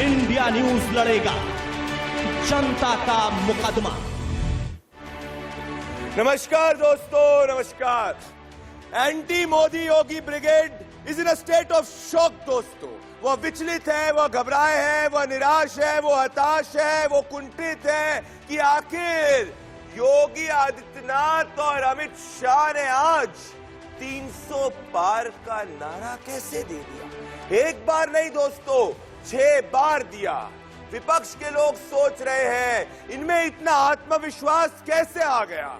India news लड़ेगा जनता का मुकदमा। नमस्कार दोस्तों, नमस्कार। Anti Modi Yogi brigade is in a state of shock दोस्तों। वो विचलित है, वो घबराए हैं, वो निराश है, वो हताश है, वो कुंठित है कि आखिर योगी आदित्यनाथ और अमित शाह ने आज 300 पार का नारा कैसे दे दिया। एक बार नहीं दोस्तों, 6 बार दिया। विपक्ष के लोग सोच रहे हैं इनमें इतना आत्मविश्वास कैसे आ गया।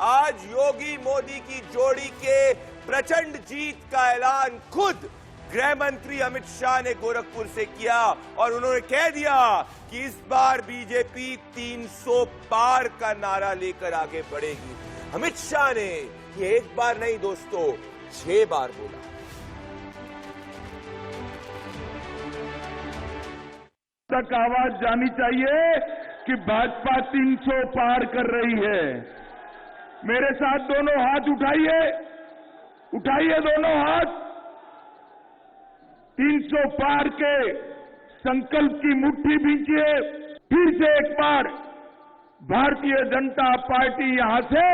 आज योगी मोदी की जोड़ी के प्रचंड जीत का ऐलान खुद गृह मंत्री अमित शाह ने गोरखपुर से किया और उन्होंने कह दिया कि इस बार बीजेपी 300 पार का नारा लेकर आगे बढ़ेगी। अमित शाह ने ये एक बार नहीं दोस्तों, 6 बार बोला। तक आवाज जानी चाहिए कि भाजपा 300 पार कर रही है। मेरे साथ दोनों हाथ उठाइए, उठाइए दोनों हाथ। 300 पार के संकल्प की मुट्ठी भींचिए। फिर से एक बार भारतीय जनता पार्टी यहां से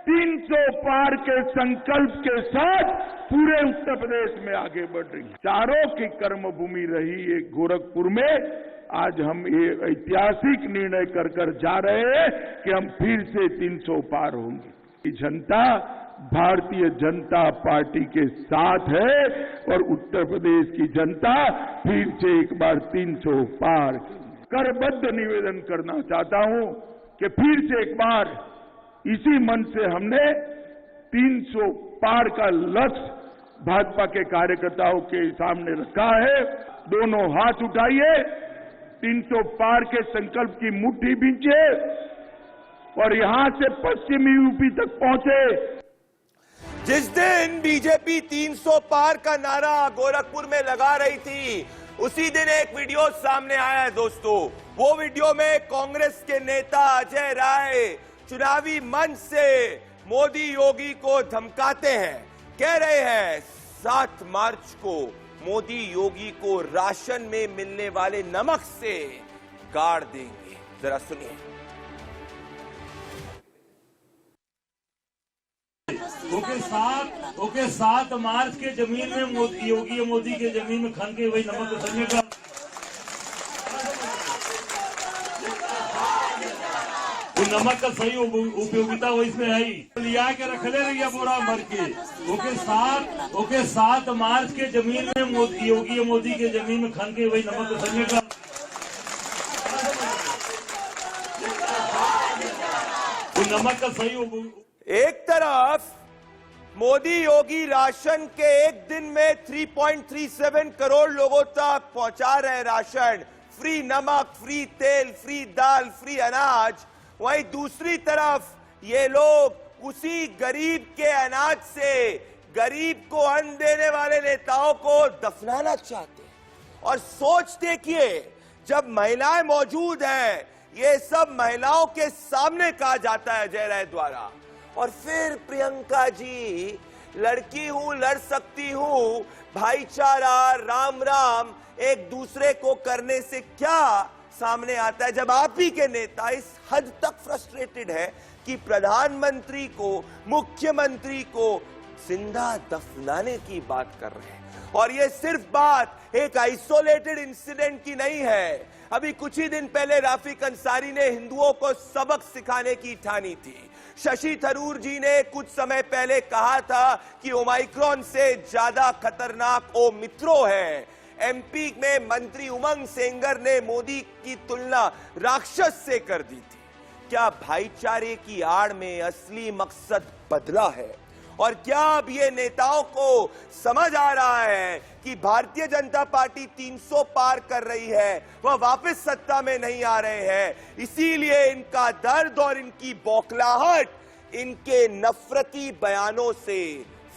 300 पार के संकल्प के साथ पूरे उत्तर प्रदेश में आगे बढ़ रही है। चारों की कर्मभूमि रही ये गोरखपुर में आज हम ये ऐतिहासिक निर्णय कर जा रहे हैं कि हम फिर से 300 पार होंगे। जनता भारतीय जनता पार्टी के साथ है और उत्तर प्रदेश की जनता फिर से एक बार 300 पार। करबद्ध निवेदन करना चाहता हूं कि फिर से एक बार इसी मन से हमने 300 पार का लक्ष्य भाजपा के कार्यकर्ताओं के सामने रखा है। दोनों हाथ उठाइए, 300 पार के संकल्प की मुट्ठी भींचिए और यहां से पश्चिमी यूपी तक पहुंचे। जिस दिन बीजेपी 300 पार का नारा गोरखपुर में लगा रही थी, उसी दिन एक वीडियो सामने आया है दोस्तों। वो वीडियो में कांग्रेस के नेता अजय राय चुनावी मंच से मोदी योगी को धमकाते हैं। कह रहे हैं 7 मार्च को मोदी योगी को राशन में मिलने वाले नमक से गाड़ देंगे। जरा सुनिए। ओके 7 मार्च के जमीन में योगी मोदी के जमीन में खन के वही नमक संजय का नमक का सही उपयोगिता वो इसमें है ही। लिया के रखले रहिए बोरा भर के। ओके 7 मार्च के जमीन में योगी मोदी के जमीन में खन के वही नमक संजय का नमक का सही। एक तरफ मोदी योगी राशन के एक दिन में 3.37 करोड़ लोगों तक पहुंचा रहे राशन, फ्री नमक, फ्री तेल, फ्री दाल, फ्री अनाज। वहीं दूसरी तरफ ये लोग उसी गरीब के अनाज से गरीब को अन्न देने वाले नेताओं को दफनाना चाहते हैं। और सोच देखिए, जब महिलाएं मौजूद हैं, ये सब महिलाओं के सामने कहा जाता है अजय राय द्वारा। और फिर प्रियंका जी, लड़की हूं, लड़ सकती हूं, भाईचारा, राम राम एक दूसरे को करने से क्या सामने आता है जब आप ही के नेता इस हद तक फ्रस्ट्रेटेड है कि प्रधानमंत्री को, मुख्यमंत्री को जिंदा दफनाने की बात कर रहे हैं। और ये सिर्फ बात एक आइसोलेटेड इंसिडेंट की नहीं है। अभी कुछ ही दिन पहले रफीक अंसारी ने हिंदुओं को सबक सिखाने की ठानी थी। शशि थरूर जी ने कुछ समय पहले कहा था कि ओमाइक्रॉन से ज्यादा खतरनाक ओमिक्रो है। एमपी में मंत्री उमंग सेंगर ने मोदी की तुलना राक्षस से कर दी थी। क्या भाईचारे की आड़ में असली मकसद बदला है? और क्या अब ये नेताओं को समझ आ रहा है कि भारतीय जनता पार्टी 300 पार कर रही है, वह वापस सत्ता में नहीं आ रहे हैं, इसीलिए इनका दर्द और इनकी बौखलाहट इनके नफरती बयानों से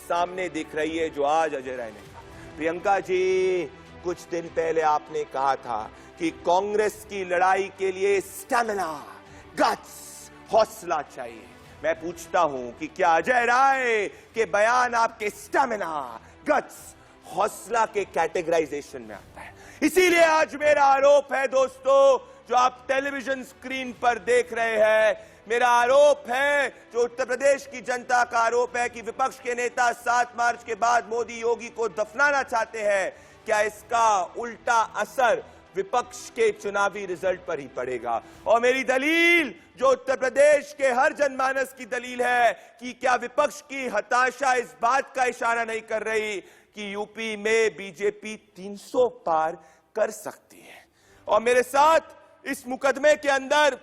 सामने दिख रही है जो आज अजय राय ने कहा। प्रियंका जी, कुछ दिन पहले आपने कहा था कि कांग्रेस की लड़ाई के लिए स्टैमिना, गट्स, हौसला चाहिए। मैं पूछता हूं कि क्या अजय राय के बयान आपके स्टैमिना, गट्स, हौसला के कैटेगराइजेशन में आता है। इसीलिए आज मेरा आरोप है दोस्तों, जो आप टेलीविजन स्क्रीन पर देख रहे हैं, मेरा आरोप है, जो उत्तर प्रदेश की जनता का आरोप है कि विपक्ष के नेता 7 मार्च के बाद मोदी योगी को दफनाना चाहते हैं। क्या इसका उल्टा असर विपक्ष के चुनावी रिजल्ट पर ही पड़ेगा? और मेरी दलील, जो उत्तर प्रदेश के हर जनमानस की दलील है, कि क्या विपक्ष की हताशा इस बात का इशारा नहीं कर रही कि यूपी में बीजेपी 300 पार कर सकती है? और मेरे साथ इस मुकदमे के अंदर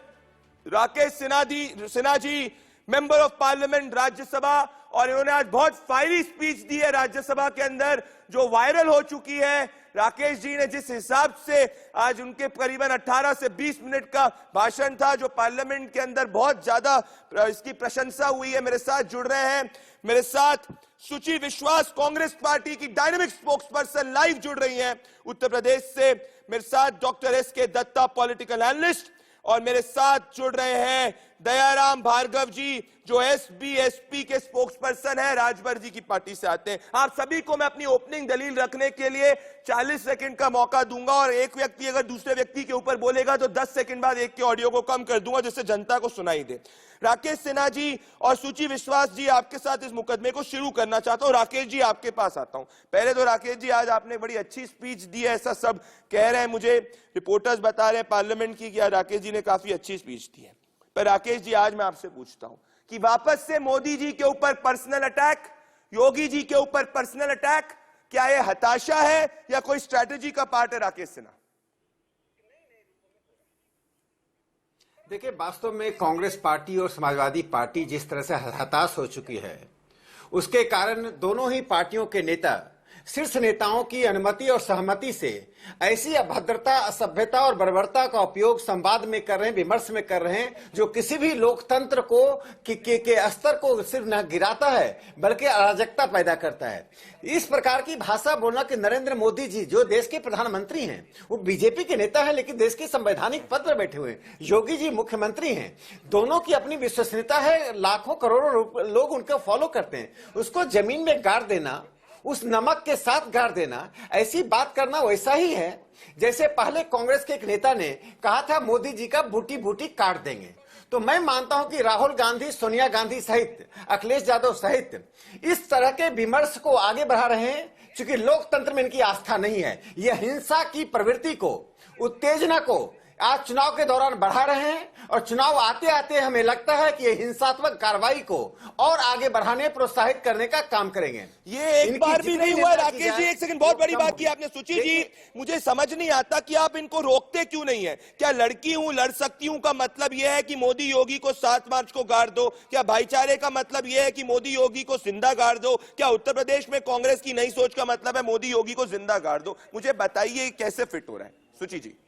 Rakesh Sinha ji, member of parliament Rajya Sabha, और इन्होंने आज बहुत फायरी स्पीच दी है राज्यसभा के अंदर, जो वायरल हो चुकी है। राकेश जी ने जिस हिसाब से आज उनके करीबन 18 से 20 मिनट का भाषण था, जो पार्लियामेंट के अंदर बहुत ज्यादा इसकी प्रशंसा हुई है। मेरे साथ जुड़ रहे हैं, मेरे साथ सुची विश्वास, कांग्रेस पार्टी की डायनेमिक स्पोक्स पर्सन लाइव जुड़ रही हैं उत्तर प्रदेश से। मेरे साथ doctor S K. Datta, political analyst, और मेरे साथ जुड़ रहे हैं दयाराम भार्गव जी, जो एसबीएसपी के स्पोक्स पर्सन है, राजभर जी की पार्टी से आते हैं। आप सभी को मैं अपनी ओपनिंग दलील रखने के लिए 40 सेकंड का मौका दूंगा, और एक व्यक्ति अगर दूसरे व्यक्ति के ऊपर बोलेगा तो 10 सेकंड बाद एक के ऑडियो को कम कर दूंगा, जिससे जनता को सुनाई दे। राकेश सिन्हा जी और सुची विश्वास जी, आपके साथ इस मुकदमे को शुरू करना चाहता हूं। राकेश जी, आपके पास आता हूं। पहले तो राकेश जी, आज आपने बड़ी अच्छी स्पीच दी है, ऐसा सब कह रहे हैं, मुझे रिपोर्टर्स बता रहे हैं पार्लियामेंट की कि राकेश जी ने काफी अच्छी स्पीच दी है। पर राकेश जी, आज मैं आपसे पूछता हूं कि वापस से मोदी जी के ऊपर पर्सनल अटैक, योगी जी के ऊपर पर्सनल अटैक, क्या यह हताशा है या कोई स्ट्रैटेजी का पार्ट है? राकेश सिन्हा। देखिए, वास्तव में कांग्रेस पार्टी और समाजवादी पार्टी जिस तरह से हताश हो चुकी है, उसके कारण दोनों ही पार्टियों के नेता शीर्ष नेताओं की अनुमति और सहमति से ऐसी अभद्रता, असभ्यता और बर्बरता का उपयोग संवाद में कर रहे हैं, विमर्श में कर रहे हैं, जो किसी भी लोकतंत्र को के स्तर को सिर्फ न गिराता है बल्कि अराजकता पैदा करता है। इस प्रकार की भाषा बोलना कि नरेंद्र मोदी जी, जो देश के प्रधानमंत्री हैं, वो बीजेपी के नेता हैं लेकिन देश के संवैधानिक पद पर बैठे हुए हैं, योगी जी मुख्यमंत्री हैं, दोनों की अपनी विश्वसनीयता है, लाखों करोड़ों लोग उनको फॉलो करते हैं, उसको जमीन में गाड़ देना, उस नमक के साथ गाड़ देना, ऐसी बात करना वैसा ही है जैसे पहले कांग्रेस के एक नेता ने कहा था मोदी जी का बूटी बूटी काट देंगे। तो मैं मानता हूं कि राहुल गांधी, सोनिया गांधी सहित, अखिलेश यादव सहित इस तरह के विमर्श को आगे बढ़ा रहे हैं, क्योंकि लोकतंत्र में इनकी आस्था नहीं है। यह हिंसा की प्रवृत्ति को, उत्तेजना को आज चुनाव के दौरान बढ़ा रहे हैं, और चुनाव आते आते हमें लगता है कि ये हिंसात्मक कार्रवाई को और आगे बढ़ाने, प्रोत्साहित करने का काम करेंगे। ये एक बार भी नहीं हुआ। राकेश जी, एक सेकंड, बहुत बड़ी बात की आपने। सुची जी, मुझे समझ नहीं आता कि आप इनको रोकते क्यों नहीं है? क्या लड़की हूं लड़ सकती हूं का मतलब यह है कि मोदी योगी को 7 मार्च को गाड़ दो? क्या भाईचारे का मतलब यह है कि मोदी योगी को जिंदा गाड़ दो? क्या उत्तर प्रदेश में कांग्रेस की नई सोच का मतलब है मोदी योगी को जिंदा गाड़ दो? मुझे बताइए कैसे फिट हो रहा है? सुची जी।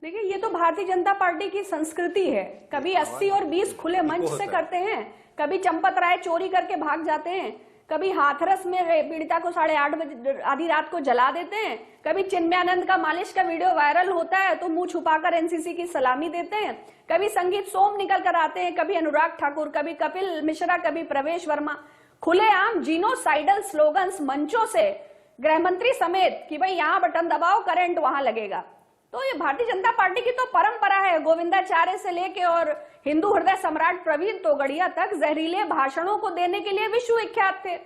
देखिए, ये तो भारतीय जनता पार्टी की संस्कृति है। कभी 80 और 20 खुले मंच से करते हैं, कभी चंपत राय चोरी करके भाग जाते हैं, कभी हाथरस में पीड़िता को 8:30 बजे आधी रात को जला देते हैं, कभी चिन्मयानंद का मालिश का वीडियो वायरल होता है तो मुंह छुपाकर एनसीसी की सलामी देते हैं, कभी संगीत सोम निकल कर आते हैं, कभी अनुराग ठाकुर, कभी कपिल मिश्रा, कभी प्रवेश वर्मा। खुलेआम जीनोसाइडल स्लोगन्स मंचों से गृह मंत्री समेत कि भाई यहां बटन दबाओ, करंट वहां लगेगा। तो ये भारतीय जनता पार्टी की तो परंपरा है। गोविंदाचार्य से लेके और हिंदू हृदय सम्राट प्रवीण तोगड़िया तक जहरीले भाषणों को देने के लिए विश्व विख्यात थे।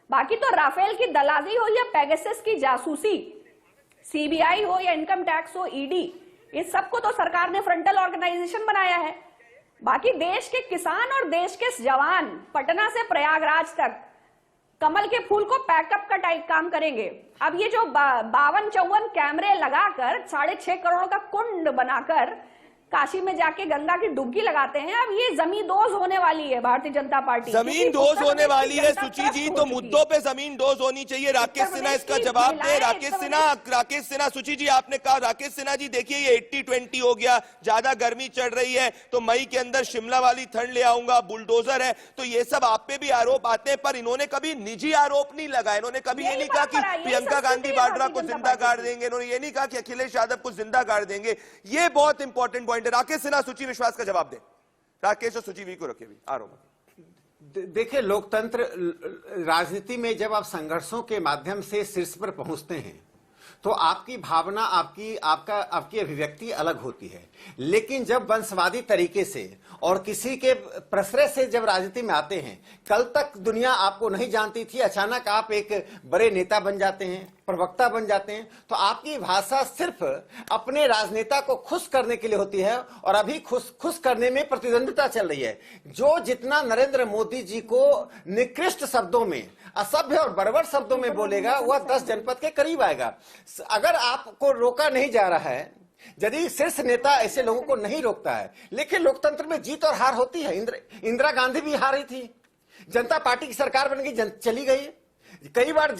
बाकी तो राफेल की दलाली हो या पेगासस की जासूसी, सीबीआई हो या इनकम टैक्स हो, ईडी, इस सबको तो सरकार ने फ्रंटल ऑर्गेनाइजेशन बनाया है। बाकी देश के किसान और देश के जवान पटना से प्रयागराज तक कमल के फूल को पैकअप का टाइप काम करेंगे। अब ये जो 52-54 कैमरे लगाकर 6.5 करोड़ का कुंड बनाकर काशी में जाके गंगा की डुबकी लगाते हैं, अब ये जमीन डोज होने वाली है भारतीय जनता पार्टी। जमीन डोज होने वाली है सुची जी, तो मुद्दों पे जमीन डोज होनी चाहिए। राकेश सिन्हा इसका जवाब दे। राकेश सिन्हा, सुची जी आपने कहा, राकेश सिन्हा जी देखिए ये 80-20 हो गया, ज्यादा गर्मी चढ़ रही है तो मई के अंदर शिमला वाली ठंड ले आऊंगा, बुलडोजर है, तो ये सब आप पे भी आरोप आते हैं, पर इन्होंने कभी निजी आरोप नहीं लगाया। इन्होंने कभी ये नहीं कहा कि प्रियंका गांधी वाड्रा को जिंदा गाड़ देंगे, इन्होंने ये नहीं कहा कि अखिलेश यादव को जिंदा गाड़ देंगे। ये बहुत इंपॉर्टेंट पॉइंट है। राकेश सिन्हा सुची विश्वास का जवाब दे। राकेश और सुची भी को रखे भी आरोप। देखिए, लोकतंत्र राजनीति में जब आप संघर्षों के माध्यम से शीर्ष पर पहुंचते हैं तो आपकी भावना, आपकी अभिव्यक्ति अलग होती है। लेकिन जब वंशवादी तरीके से और किसी के प्रश्रय से जब राजनीति में आते हैं, कल तक दुनिया आपको नहीं जानती थी, अचानक आप एक बड़े नेता बन जाते हैं, प्रवक्ता बन जाते हैं, तो आपकी भाषा सिर्फ अपने राजनेता को खुश करने के लिए होती है। और अभी खुश करने में प्रतिद्वंदिता चल रही है। जो जितना नरेंद्र मोदी जी को निकृष्ट शब्दों में, असभ्य और बर्बर शब्दों में बोलेगा, वह 10 जनपद के करीब आएगा। अगर आपको रोका नहीं जा रहा है, यदि शीर्ष नेता ऐसे लोगों को नहीं रोकता है, लेकिन लोकतंत्र में जीत और हार होती है। इंदिरा गांधी भी हारी थी, जनता पार्टी की सरकार बन गई, चली गई। कई बार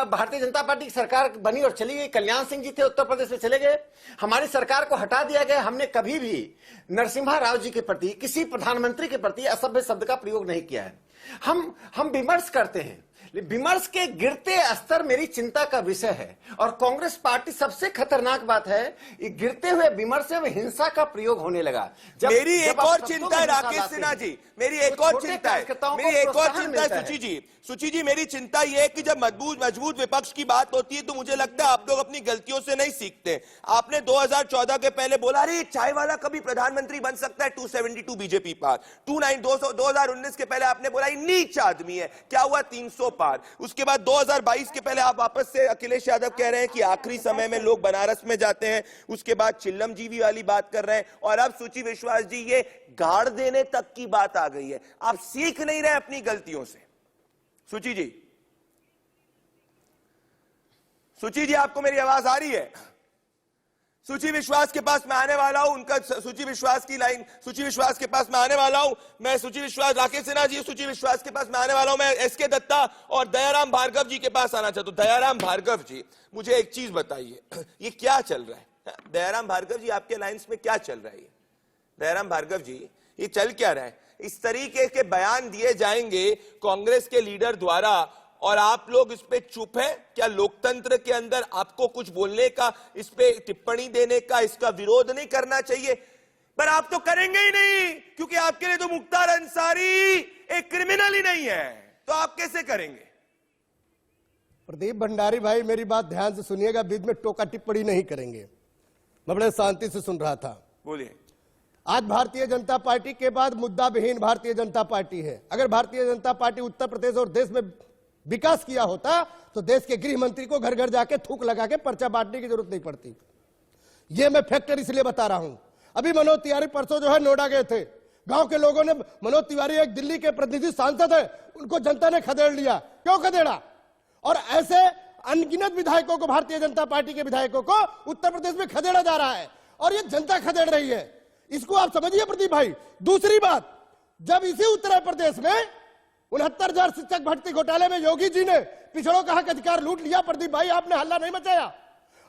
भारतीय जनता पार्टी की सरकार बनी और चली गई। कल्याण सिंह जी थे, उत्तर प्रदेश में चले गए, हमारी सरकार को हटा दिया गया। हमने कभी भी नरसिम्हा राव जी के प्रति, किसी प्रधानमंत्री के प्रति असभ्य शब्द का प्रयोग नहीं किया है। हम विमर्श करते हैं, विमर्श के गिरते स्तर मेरी चिंता का विषय है। और कांग्रेस पार्टी, सबसे खतरनाक बात है, गिरते हुए विमर्श में हिंसा का प्रयोग होने लगा। मेरी एक और चिंता है राकेश सिन्हा जी, मेरी एक और चिंता है सुची जी, मेरी चिंता यह है कि जब मजबूत विपक्ष की बात होती है तो मुझे लगता है आप लोग अपनी गलतियों से नहीं सीखते। आपने 2014 के पहले बोला, अरे चाय वाला कभी प्रधानमंत्री बन सकता है, 272 बीजेपी पार। 2019 के पहले आपने बोला नीच आदमी है, क्या हुआ, 300 पार। उसके बाद 2022 के पहले आप वापस से अखिलेश यादव कह रहे हैं कि आखिरी समय में लोग बनारस में जाते हैं। उसके बाद चिल्लम जीवी वाली बात कर रहे हैं, और अब सुची विश्वास जी ये गाड़ देने तक की बात आ गई है। आप सीख नहीं रहे अपनी गलतियों से। सुची जी आपको मेरी आवाज आ रही है? सुची विश्वास के पास मैं आने वाला हूं, उनका सुची विश्वास की लाइन, सुची विश्वास के पास मैं आने वाला हूं। मैं सुची विश्वास, राकेश सिन्हा जी, सुची विश्वास के पास मैं आने वाला हूं। मैं एसके दत्ता और दयाराम भार्गव जी के पास आना चाहता हूं। दयाराम भार्गव जी, मुझे एक चीज बताइए, ये क्या चल रहा है? दयाराम भार्गव जी, आपके अलायंस में क्या चल रहा है? दयाराम भार्गव जी, ये चल क्या रहा है? इस तरीके के बयान दिए जाएंगे कांग्रेस के लीडर द्वारा और आप लोग इस पे चुप हैं? क्या लोकतंत्र के अंदर आपको कुछ बोलने का, इस पे टिप्पणी देने का, इसका विरोध नहीं करना चाहिए? पर आप तो करेंगे ही नहीं, क्योंकि आपके लिए तो मुख्तार अंसारी एक क्रिमिनल ही नहीं है, तो आप कैसे करेंगे? प्रदीप भंडारी भाई, मेरी बात ध्यान से सुनिएगा, बीच में टोका टिप्पणी नहीं करेंगे। मैं बड़े शांति से सुन रहा था। बोलिए। आज भारतीय जनता पार्टी के बाद मुद्दा विहीन भारतीय जनता पार्टी है। अगर भारतीय जनता पार्टी उत्तर प्रदेश और देश में विकास किया होता तो देश के गृह मंत्री को घर घर जाके थूक लगा के पर्चा बांटने की जरूरत नहीं पड़ती। यह मैं फैक्टर इसलिए बता रहा हूं। अभी मनोज तिवारी परसों जो है नोएडा गए थे, गांव के लोगों ने, मनोज तिवारी एक दिल्ली के प्रतिनिधि सांसद है, उनको जनता ने खदेड़ लिया। क्यों खदेड़ा? और ऐसे अनगिनत विधायकों को, भारतीय जनता पार्टी के विधायकों को उत्तर प्रदेश में खदेड़ा जा रहा है और ये जनता खदेड़ रही है। इसको आप समझिए प्रदीप भाई। दूसरी बात, जब इसी उत्तर प्रदेश में 69,000 शिक्षक भर्ती घोटाले में योगी जी ने पिछड़ों का हक अधिकार लूट लिया, प्रदीप भाई आपने हल्ला नहीं मचाया।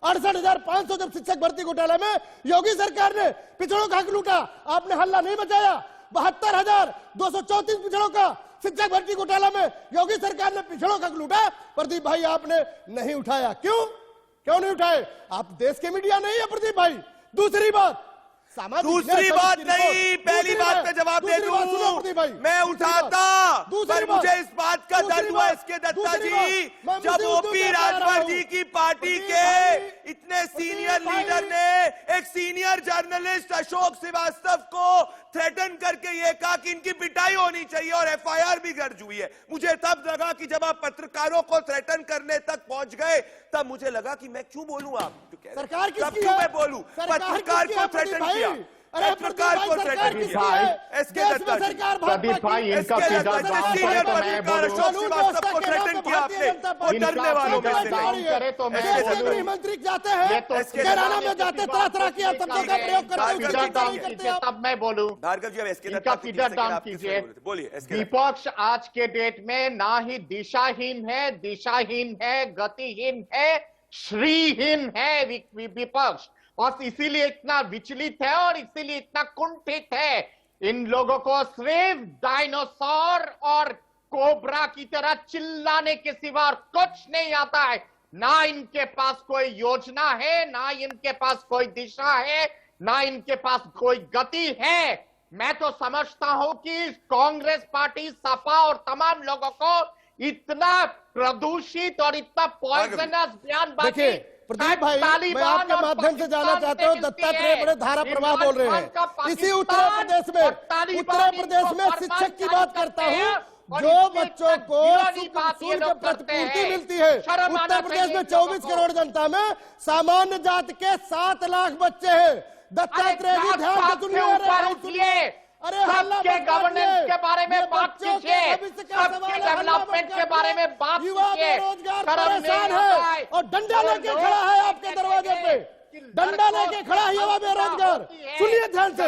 68,500 जब शिक्षक भर्ती घोटाले में योगी सरकार ने पिछड़ों का हक लूटा, आपने हल्ला नहीं मचाया। 72,234 पिछड़ों का शिक्षक भर्ती घोटाला में योगी सरकार ने पिछड़ों का हक लूटा, प्रदीप भाई आपने नहीं उठाया। क्यों नहीं उठाए? आप देश के मीडिया नहीं है प्रदीप भाई। दूसरी बात नहीं, पहली बात पे जवाब दे दूं, मैं उठाता, पर मुझे इस बात का दर्द हुआ इसके दत्ता जी, जब ओपी राजभर जी की पार्टी के इतने सीनियर लीडर ने एक सीनियर जर्नलिस्ट अशोक श्रीवास्तव को थ्रेटन करके ये कहा कि इनकी पिटाई होनी चाहिए और एफआईआर भी दर्ज हुई है। मुझे तब लगा कि जब आप पत्रकारों को थ्रेटन करने तक पहुंच गए, तब मुझे लगा कि मैं क्यों बोलूं, आप सरकार तब क्यों मैं बोलूं? पत्रकार को थ्रेटन किया, पत्रकार को थ्रेटन किया। एसके दत्ता जी, प्रदीप भाई, इनका सीनियर पत्रकार अशोक श्रीवास्तव को थ्रेटन किया आपने, वो डरने वालों में करे तो मैं गृह मंत्री जाते हैं, कैराना में जाते, तरह तरह की शब्दों का प्रयोग करते हैं, तब मैं बोलूं। भार्गव जी, अब एसके इनका फीडर डाउन कीजिए। बोलिए। विपक्ष आज के डेट में ना ही दिशाहीन है, गतिहीन है, श्रीहीन है विपक्ष, और इसीलिए इतना विचलित है और इसीलिए इतना कुंठित है। इन लोगों को सिर्फ डायनासोर और कोबरा की तरह चिल्लाने के सिवा और कुछ नहीं आता है। ना इनके पास कोई योजना है, ना इनके पास कोई दिशा है, ना इनके पास कोई गति है। मैं तो समझता हूं कि कांग्रेस पार्टी, सपा और तमाम लोगों को इतना प्रदूषित और इतना पॉइजनस बयानबाजी, प्रदीप भाई, मैं आपके माध्यम से जानना चाहता हूँ, दत्तात्रेय बड़े धारा प्रवाह बोल रहे हैं। इसी उत्तर प्रदेश में शिक्षक की बात करता हूँ, जो बच्चों को शुल्क प्रतिपूर्ति मिलती है। उत्तर प्रदेश में 24 करोड़ जनता में सामान्य जाति के 7 लाख बच्चे हैं। दत्तात्रेय जी ध्यान से सुनिए, अरे सबके गवर्नेंस के बारे में बात कीजिए, सबके डेवलपमेंट के बारे में बात कीजिए। परेशान है और डंडा लेके खड़ा है आपके दरवाजे पे, डंडा लेके खड़ा है युवा बेरोजगार। सुनिए ध्यान से,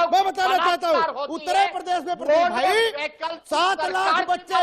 मैं बताना चाहता हूँ, उत्तर प्रदेश में प्रदीप भाई 7 लाख बच्चे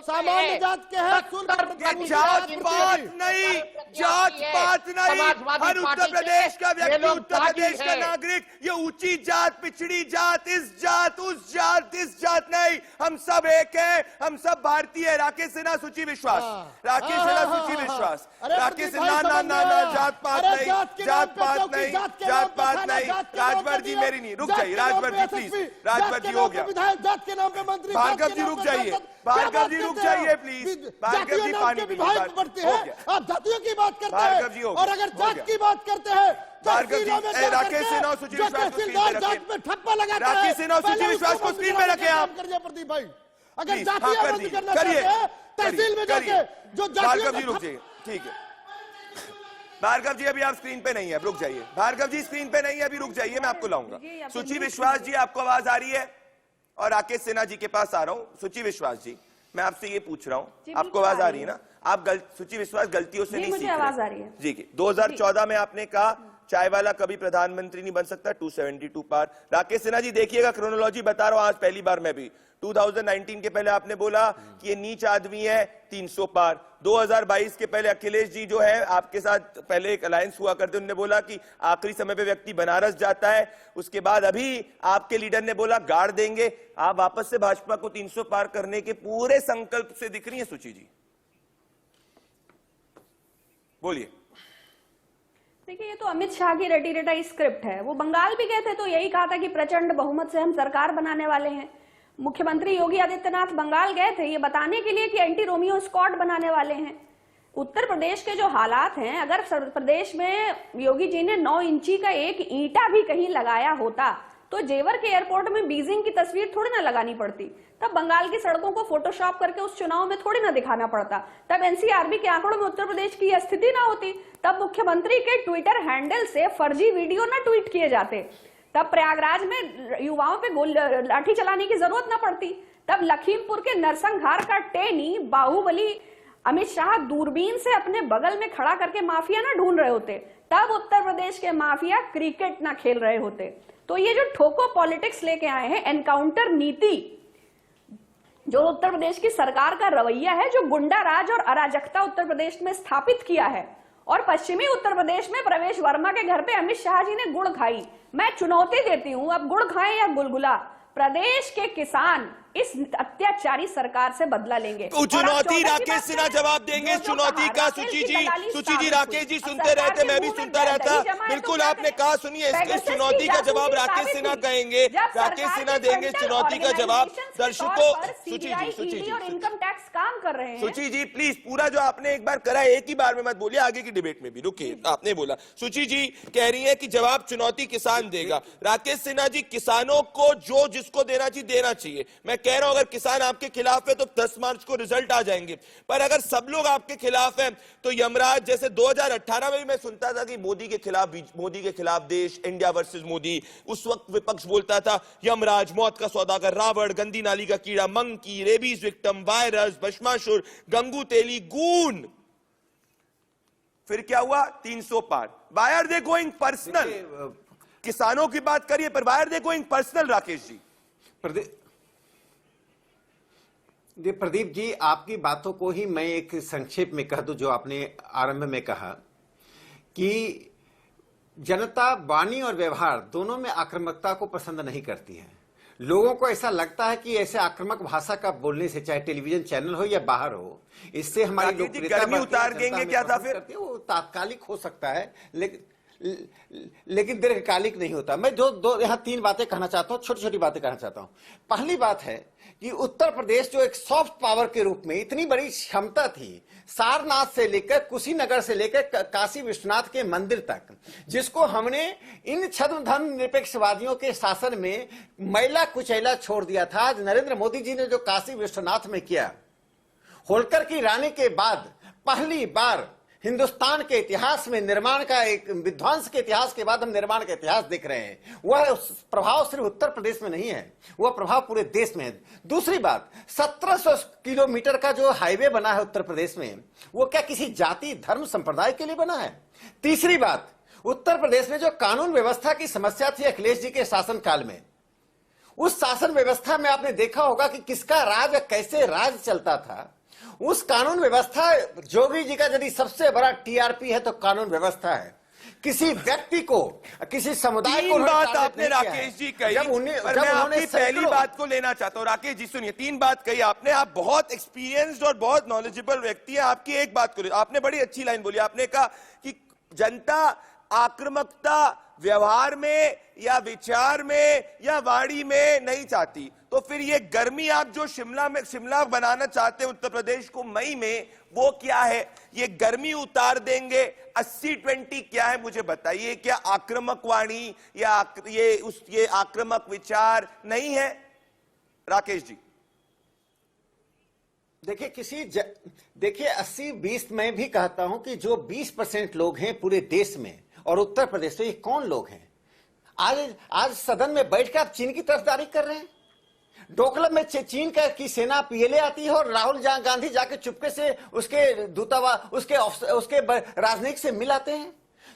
सामान्य जात के हैं। जात पात नहीं, जात पात नहीं, हर उत्तर प्रदेश का व्यक्ति, उत्तर प्रदेश का नागरिक, ये ऊंची जात, पिछड़ी जात, इस जात, उस जात, इस जात नहीं, हम सब एक हैं, हम सब भारतीय। राकेश सिन्हा, सूची विश्वास, राकेश सिन्हा, सूची विश्वास, राकेश सिन्हा, ना जात पात नहीं, जात पात नहीं, जात पात नहीं। राजभर जी मेरी नहीं, रुक जाइए राजभर जी प्लीज, राजभर जी हो गया। जात के नाम पे मंत्री, भार्गव जी रुक जाइए, भार्गव जी रुक जाइए प्लीज, भार्गव जी पानी बढ़ती है। आप जातियों की बात करते हैं और अगर जात की बात करते हैं, भार्गव जी, राकेश सिन्हा, सूची विश्वास को स्क्रीन पे जात में ठप्पा लगाता है। राकेश सिन्हा, सूची विश्वास को स्क्रीन पे रखें आप। प्रदीप भाई, अगर जाति आबंद करना चाहते हैं तहसील में जाके, जो भार्गव जी रुक जाइए, ठीक है। भार्गव जी अभी आप स्क्रीन पे नहीं है, रुक जाइए। भार्गव जी स्क्रीन पे नहीं है, अभी रुक जाइए, मैं आपको लाऊंगा। सूची विश्वास जी, आपको आवाज आ रही है? और राकेश सिन्हा जी के पास आ रहा हूं। सूची विश्वास जी, मैं आपसे ये पूछ रहा हूं, आपको आवाज आ रही है ना? आप सूची विश्वास गलतियों से नहीं सीख आवाज आ रही है जी। 2014 में आपने कहा चाय वाला कभी प्रधानमंत्री नहीं बन सकता, 272 पार। राकेश सिन्हा जी देखिएगा, क्रोनोलॉजी बता रहा हूं, आज पहली बार मैं भी 2019 के पहले आपने बोला कि ये नीच आदमी है, 300 पार। 2022 के पहले अखिलेश जी जो है आपके साथ पहले एक अलायंस हुआ करते, उन्होंने बोला कि आखिरी समय पे व्यक्ति बनारस जाता है। उसके बाद अभी आपके लीडर ने बोला गाड़ देंगे। आप वापस से भाजपा को 300 पार करने के पूरे संकल्प से दिख रही है सूची जी, बोलिए। देखिए, ये तो अमित शाह की रटी रटाई स्क्रिप्ट है। वो बंगाल भी गए थे तो यही कहा था कि प्रचंड बहुमत से हम सरकार बनाने वाले हैं। मुख्यमंत्री योगी आदित्यनाथ बंगाल गए थे ये बताने के लिए कि एंटी रोमियो स्क्वाड बनाने वाले हैं। उत्तर प्रदेश के जो हालात हैं, अगर प्रदेश में योगी जी ने 9 इंची का एक ईंटा भी कहीं लगाया होता तो जेवर के एयरपोर्ट में बीजिंग की तस्वीर थोड़ी ना लगानी पड़ती, तब बंगाल की सड़कों को फोटोशॉप करके उस चुनाव में थोड़ी ना दिखाना पड़ता, तब एनसीआरबी के आंकड़ों में उत्तर प्रदेश की यह स्थिति ना होती, तब मुख्यमंत्री के ट्विटर हैंडल से फर्जी वीडियो ना ट्वीट किए जाते, तब प्रयागराज में युवाओं पे लाठी चलाने की जरूरत ना पड़ती, तब लखीमपुर के नरसंहार का टेनी बाहुबली अमित शाह दूरबीन से अपने बगल में खड़ा करके माफिया ना ढूंढ रहे होते, तब उत्तर प्रदेश के माफिया क्रिकेट ना खेल रहे होते। तो ये जो ठोको पॉलिटिक्स लेके आए हैं, एनकाउंटर नीति, जो उत्तर प्रदेश की सरकार का रवैया है, जो गुंडा राज और अराजकता उत्तर प्रदेश में स्थापित किया है, और पश्चिमी उत्तर प्रदेश में प्रवेश वर्मा के घर पे अमित शाह जी ने गुड़ खाई। मैं चुनौती देती हूं, अब गुड़ खाएं या गुलगुला, प्रदेश के किसान इस अत्याचारी सरकार से बदला लेंगे। चुनौती राकेश सिन्हा जवाब देंगे इस चुनौती का। सूची जी राकेश जी सुनते रहते, मैं भी सुनता रहता। बिल्कुल आपने कहा, सुनिए इस चुनौती का जवाब राकेश सिन्हा कहेंगे, राकेश सिन्हा देंगे इस चुनौती का जवाब। दर्शकों, सूची जी और इनकम टैक्स काम कर रहे हैं। सूची जी प्लीज, पूरा जो आपने एक बार करा एक ही बार में मत बोलिए, आगे की डिबेट में भी रुकिए। आपने बोला, सूची जी कह रही है कि जवाब चुनौती किसान देगा। राकेश सिन्हा जी, किसानों को जो जिसको देना चाहिए देना चाहिए। मैं कह रहा हूं अगर किसान आपके खिलाफ है तो 10 मार्च को रिजल्ट आ जाएंगे, पर अगर सब लोग आपके खिलाफ हैं तो यमराज, जैसे 2018 में भी मैं सुनता था कि मोदी के खिलाफ देश, इंडिया वर्सेस मोदी, उस वक्त विपक्ष बोलता था यमराज, मौत का सौदागर, रावण, गंदी नाली का कीड़ा, monkey, rabies victim, virus, Bhasmasur, Gangu तेली, गून। फिर क्या हुआ? 300 पार। Why are they going personal? किसानों की बात करिए, पर why are they going personal? Rakesh ji, Pradeep ji, आपकी बातों को ही मैं एक संक्षेप में कह दूं, जो आपने आरंभ में कहा कि जनता वाणी और व्यवहार दोनों में आक्रामकता को पसंद नहीं करती है। लोगों को ऐसा लगता है कि ऐसे आक्रामक भाषा का बोलने से, चाहे टेलीविजन चैनल हो या बाहर हो, इससे हमारी लोकप्रियता उतार देंगे क्या था फिर? वो तात्कालिक हो सकता है, लेकिन दीर्घकालिक नहीं होता। मैं दो यहां 3 बातें कहना चाहता हूं, छोटी छोटी बातें कहना चाहता हूं। पहली बात है कि उत्तर प्रदेश जो एक सॉफ्ट पावर के रूप में इतनी बड़ी क्षमता थी, सारनाथ से लेकर कुशीनगर से लेकर काशी विश्वनाथ के मंदिर तक, जिसको हमने इन छद्म धर्म निरपेक्षवादियों के शासन में मैला कुचैला छोड़ दिया था। आज नरेंद्र मोदी जी ने जो काशी विश्वनाथ में किया, होलकर की रानी के बाद पहली बार हिंदुस्तान के इतिहास में निर्माण का एक विध्वंस के इतिहास के बाद हम निर्माण का इतिहास देख रहे हैं। वह प्रभाव सिर्फ उत्तर प्रदेश में नहीं है, वह प्रभाव पूरे देश में है। दूसरी बात, 1700 किलोमीटर का जो हाईवे बना है उत्तर प्रदेश में, वो क्या किसी जाति धर्म संप्रदाय के लिए बना है? तीसरी बात, उत्तर प्रदेश में जो कानून व्यवस्था की समस्या थी अखिलेश जी के शासनकाल में, उस शासन व्यवस्था में आपने देखा होगा कि किसका राज कैसे राज चलता था। उस कानून व्यवस्था, जोगी जी का यदि सबसे बड़ा टीआरपी है तो कानून व्यवस्था है। किसी व्यक्ति को, किसी समुदाय को, 3 बात आपने राकेश जी कही, पर मैं आपकी पहली बात को लेना चाहता हूं। राकेश जी सुनिए, 3 बात कही आपने, आप बहुत एक्सपीरियंस्ड और बहुत नॉलेजेबल व्यक्ति हैं। आपकी एक बात को आपने बड़ी अच्छी लाइन बोली, आपने कहा कि जनता आक्रामकता व्यवहार में या विचार में या वाणी में नहीं चाहती। तो फिर ये गर्मी आप जो शिमला बनाना चाहते हैं उत्तर प्रदेश को मई में, वो क्या है? ये गर्मी उतार देंगे? 80-20 क्या है मुझे बताइए। क्या आक्रामक वाणी या ये आक्रामक विचार नहीं है राकेश जी? देखिए देखिए 80-20 मैं भी कहता हूं कि जो 20% लोग हैं पूरे देश में और उत्तर प्रदेश में, ये कौन लोग हैं? आज सदन में बैठकर आप चीन की तरफदारी कर रहे हैं। डोकलाम में चीन की सेना पीएलए आती है और राहुल गांधी जाके चुपके से उसके दूतावास उसके राजनयिक से मिलाते हैं।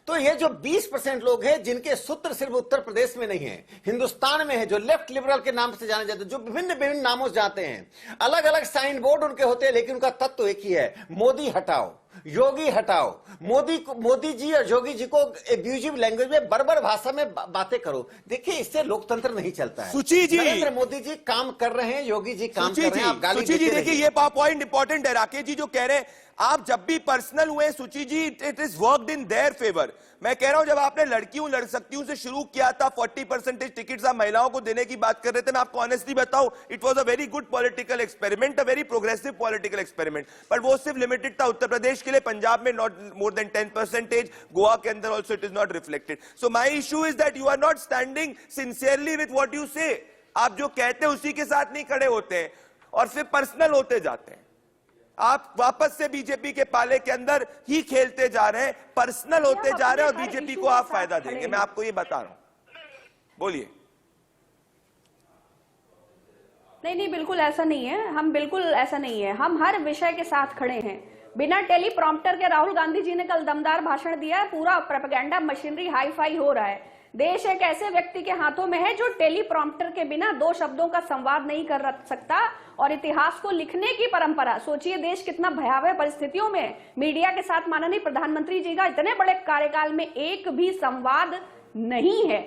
तो ये जो 20% लोग हैं जिनके सूत्र सिर्फ उत्तर प्रदेश में नहीं है, हिंदुस्तान में है, जो लेफ्ट लिबरल के नाम से जाने जाते हैं, जो विभिन्न नामों से जाते हैं, अलग अलग साइन बोर्ड उनके होते हैं, लेकिन उनका तत्व एक ही है, मोदी हटाओ, योगी हटाओ। मोदी जी और योगी जी को एब्यूजिव लैंग्वेज में बर्बर भाषा में बातें करो। देखिए, इससे लोकतंत्र नहीं चलता है। सुची जी, नरेंद्र मोदी जी काम कर रहे हैं, योगी जी काम कर रहे हैं, आप गाली सुची जी देखिए, ये पॉइंट इंपॉर्टेंट है। राकेश जी जो कह रहे हैं, आप जब भी पर्सनल हुए Suchi ji, it is worked in their favour. मैं कह रहा हूं, जब आपने लड़कियों लड़ सकती हूं से शुरू किया था, 40% टिकट्स आप महिलाओं को देने की बात कर रहे थे, मैं आपको ऑनेस्टली बताऊं, it was a very good political experiment, a very progressive political experiment. पर वो सिर्फ लिमिटेड था उत्तर प्रदेश के लिए, पंजाब में नॉट मोर देन 10%, गोवा के अंदर also it is not reflected. So my issue is that you are not standing sincerely with what you say. आप जो कहते हैं उसी के साथ नहीं खड़े होते हैं और फिर पर्सनल होते जाते हैं। आप वापस से बीजेपी के पाले के अंदर ही खेलते जा रहे हैं, पर्सनल होते जा रहे हैं और बीजेपी को आप फायदा देंगे। मैं आपको ये बता रहा हूं, बोलिए। नहीं, बिल्कुल ऐसा नहीं है। हम बिल्कुल ऐसा नहीं है, हम हर विषय के साथ खड़े हैं। बिना टेलीप्रॉम्प्टर के राहुल गांधी जी ने कल दमदार भाषण दिया है, पूरा प्रोपेगेंडा मशीनरी हाई फाई हो रहा है। देश एक ऐसे व्यक्ति के हाथों में है जो टेलीप्रॉम्प्टर के बिना 2 शब्दों का संवाद नहीं कर सकता, और इतिहास को लिखने की परंपरा, सोचिए देश कितना भयावह परिस्थितियों में मीडिया के साथ माननीय प्रधानमंत्री जी का इतने बड़े कार्यकाल में एक भी संवाद नहीं है।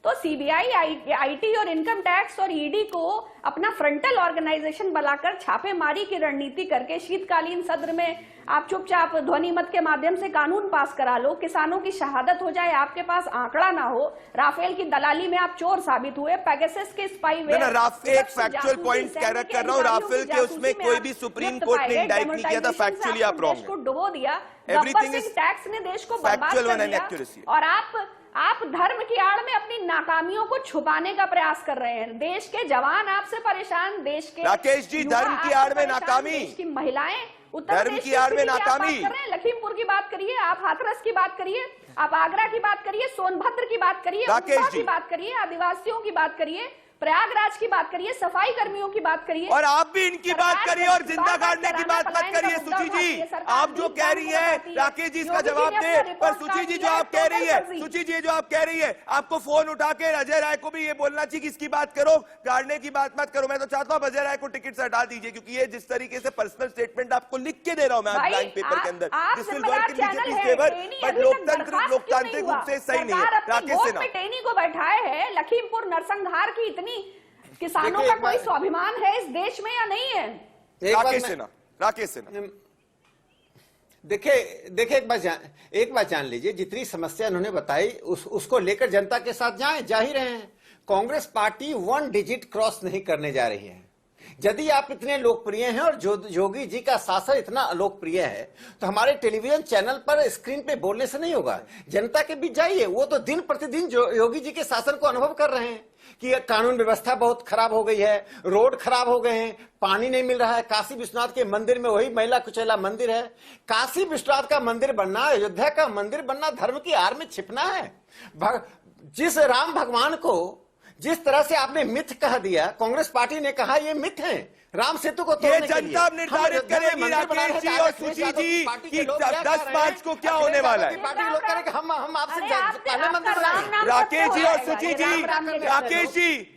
तो सीबीआई, आईटी और इनकम टैक्स और ईडी को अपना फ्रंटल ऑर्गेनाइजेशन बनाकर छापेमारी की रणनीति करके शीतकालीन सत्र में आप चुपचाप ध्वनि मत के माध्यम से कानून पास करा लो, किसानों की शहादत हो जाए, आपके पास आंकड़ा ना हो, राफेल की दलाली में आप चोर साबित हुए, पेगासस के स्पाईवेयर। एक फैक्चुअल पॉइंट कर रहा हूं, राफेल के उसमें कोई भी सुप्रीम कोर्ट ने इंडाइट नहीं किया था, फैक्चुअली आप रॉन्ग हैं। को डुबो दिया, एवरीथिंग इज टैक्स ने देश को बर्बाद कर दिया, और आप धर्म की आड़ में अपनी नाकामियों को छुपाने का प्रयास कर रहे हैं। देश के जवान आपसे परेशान, देश के राकेश जी, धर्म की आड़ में नाकामी, देश की महिलाएं उत्तर धर्म की आड़ में नाकामी। लखीमपुर की बात करिए, आप हाथरस की बात करिए, आप आगरा की बात करिए, सोनभद्र की बात करिए, राकेश जी की बात करिए, आदिवासियों की बात करिए, प्रयागराज की बात करिए, सफाई कर्मियों की बात करिए, और आप भी इनकी बात करिए और जिंदा गाड़ने की बात मत करिए। सुची जी, आप जो कह रही है, राकेश जी इसका जवाब दे। पर सुची जी जो आप कह रही है, सुची जी जो आप कह रही है, आपको फोन उठा के अजय राय को भी ये बोलना चाहिए कि इसकी बात करो, गाड़ने की बात मत करो। मैं तो चाहता हूं अजय राय को टिकट से हटा दीजिए, क्योंकि ये जिस तरीके से पर्सनल स्टेटमेंट आपको लिख के दे रहा हूं मैं आज ब्लैंक पेपर के अंदर, this will work in BJP favour, but लोकतांत्रिक रूप से सही नहीं है। राकेश सिन्हा टेनी को बैठाए है, लखीमपुर नरसंहार की इतनी किसानों का कोई स्वाभिमान है इस देश में या नहीं है? राकेश सिन्हा देखिए एक बात जान लीजिए, जितनी समस्या उन्होंने बताई उसको लेकर जनता के साथ जा ही रहे हैं। कांग्रेस पार्टी 1 डिजिट क्रॉस नहीं करने जा रही है। यदि आप इतने लोकप्रिय हैं और योगी जी का शासन इतना अलोकप्रिय है, तो हमारे टेलीविजन चैनल पर स्क्रीन पे बोलने से नहीं होगा, जनता के बीच जाइए। वो तो दिन प्रतिदिन योगी जी के शासन को अनुभव कर रहे हैं कि कानून व्यवस्था बहुत खराब हो गई है, रोड खराब हो गए हैं, पानी नहीं मिल रहा है। काशी विश्वनाथ के मंदिर में वही महिला कुचैला मंदिर है। काशी विश्वनाथ का मंदिर बनना, अयोध्या का मंदिर बनना धर्म की आड़ में छिपना है। जिस राम भगवान को जिस तरह से आपने मिथ कह दिया, कांग्रेस पार्टी ने कहा ये मिथ है। राम सेतु को ये जनता निर्धारित करेगी राकेश जी और सुची जी कि 10 मार्च को क्या होने वाला है। पार्टी लोग करेंगे हम आपसे पहले मंदिर बनाएंगे। राकेश जी और सुची जी,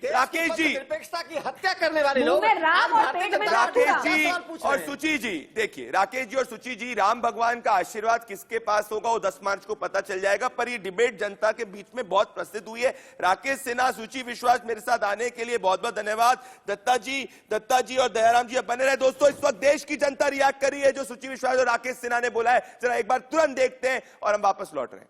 राकेश जी निरपेक्षता की हत्या करने वाले लोग राकेश जी और सुची जी, देखिए राकेश जी और सुची जी, राम भगवान का आशीर्वाद किसके पास होगा वो 10 मार्च को पता चल जाएगा। पर ये डिबेट जनता के बीच में बहुत प्रसिद्ध हुई है। राकेश सिन्हा, सुची विश्वास मेरे साथ आने के लिए बहुत बहुत धन्यवाद। दत्ता जी और दयाराम जी अब बने रहे। दोस्तों, इस वक्त देश की जनता रिएक्ट कर रही है जो सुची विश्वास और राकेश सिन्हा ने बोला है। जरा एक बार तुरंत देखते हैं और हम वापस लौट रहे हैं।